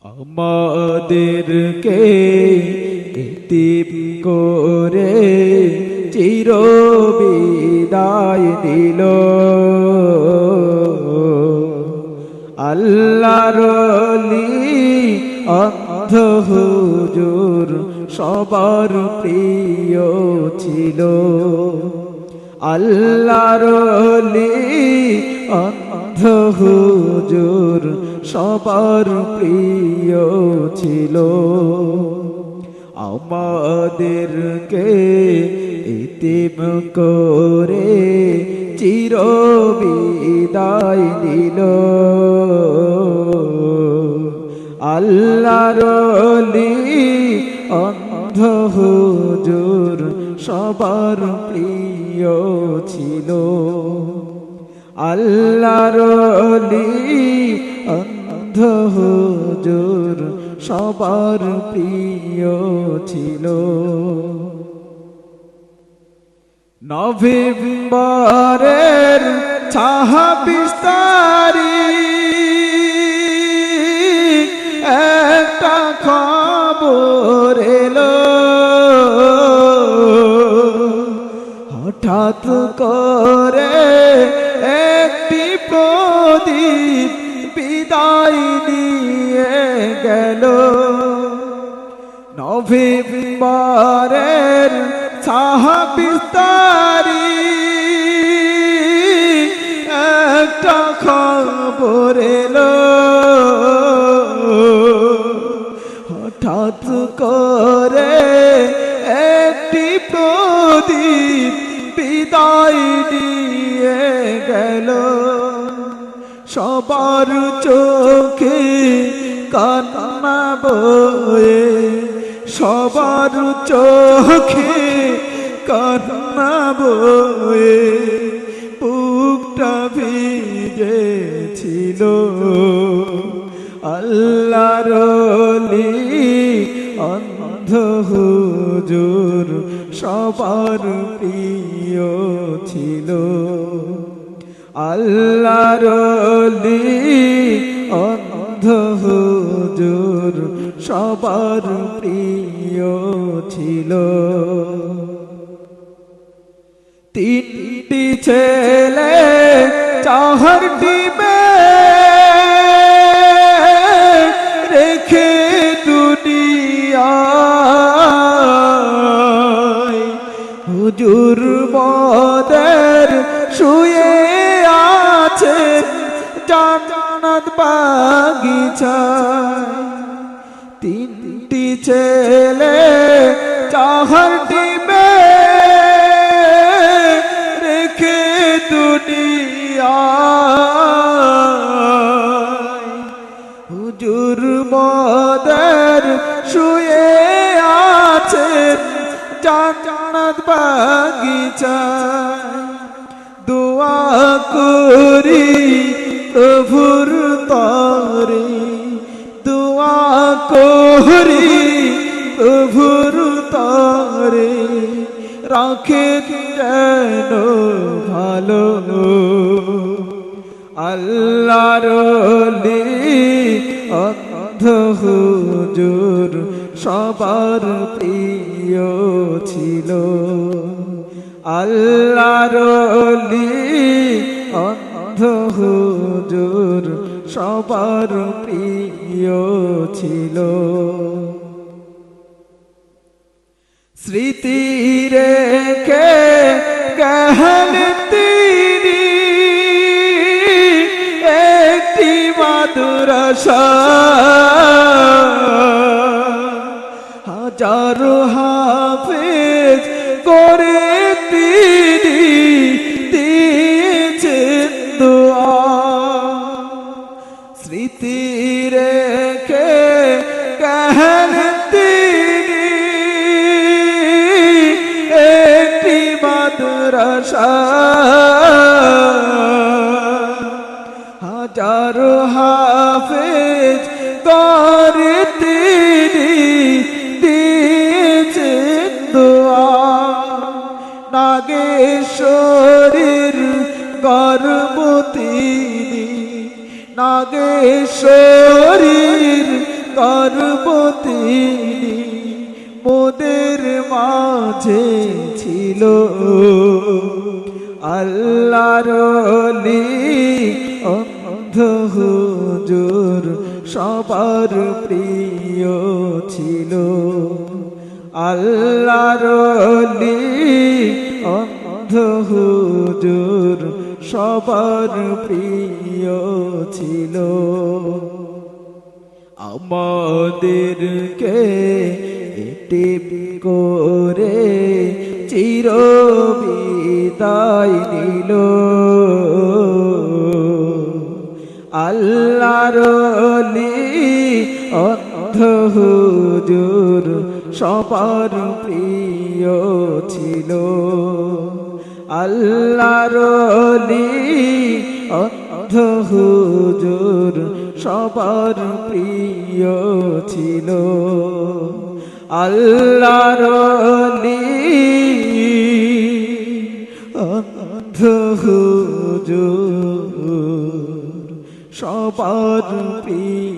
আমাদেরকে এতিম করে চির বিদায় দিল আল্লাহর ওলি অন্ধ হুজুর সবার প্রিয় ছিল আল্লাহর ওলি অন্ধ হুজুর সবার প্রিয় ছিল আমাদেরকে এতিম করে চির বিদায় দিল আল্লাহর ওলি অন্ধ হুজুর সবার প্রিয় ছিল আল্লাহর ওলি অন্ধ হুজুর সবার প্রিয় ছিল নভেম্বরের 26 তারিখ একটা খবর এলো হঠাৎ করে একটি প্রদীপ বিদায় নিয়ে গেল নভেম্বরের 26 তারিখ একটা খবর এলো হঠাৎ করে একটি প্রদীপ বিদায় নিয়ে গেল সবার চোখে কান্না বয়ে সবার চোখে কান্না বয়ে বুকটা ভিজেছিল আল্লাহর ওলি অন্ধ হুজুর সবার প্রিয় ছিল আল্লাহর ওলি অন্ধ হুজুর সবার প্রিয় ছিল তিনটি ছেলে চারটি মেয়ে রেখে দুনিয়ায় হুজুর বদের শুয়ে আছেন জান্নাত বাগিচায় তিনটি ছেলে চারটি মেয়ে রেখে দুনিয়ায় হুজুর বদের শুয়ে আছেন জান্নাত বাগিচায় দোয়া করি প্রভুর তরে দোয়া করি প্রভুর তরে রাখেন যেন ভালো আল্লাহর ওলি অন্ধ হুজুর সবার প্রিয় ছিল আল্লাহর ওলি অন্ধ হুজুর সবার প্রিয় ছিল স্মৃতি রেখে গেলেন তিনি একটি মাদ্রাসা হাজারো হাফেজ করে তিনি দিয়েছেন দোয়া স্মৃতি রেখে গেলেন তিনি একটি মাদ্রাসা হাজারো হাফেজ করে তিনি দিয়েছেন দোয়া নাগেশ্বরীর গর্ভবতী নাগেশ্বরীর করবতি মোদের মাঝে ছিল আল্লাহর ওলি অন্ধ হুজুর সবার প্রিয় ছিল আল্লাহর ওলি অন্ধ হুজুর সবার প্রিয় ছিল আমাদেরকে টিপ করে চির বিদায় নিল আল্লাহর ওলি অন্ধ হুজুর সবার প্রিয় ছিল আল্লাহর ওলি অন্ধ হুজুর সবার প্রিয় ছিল আল্লাহর ওলি অন্ধ হুজুর সবার প্রিয়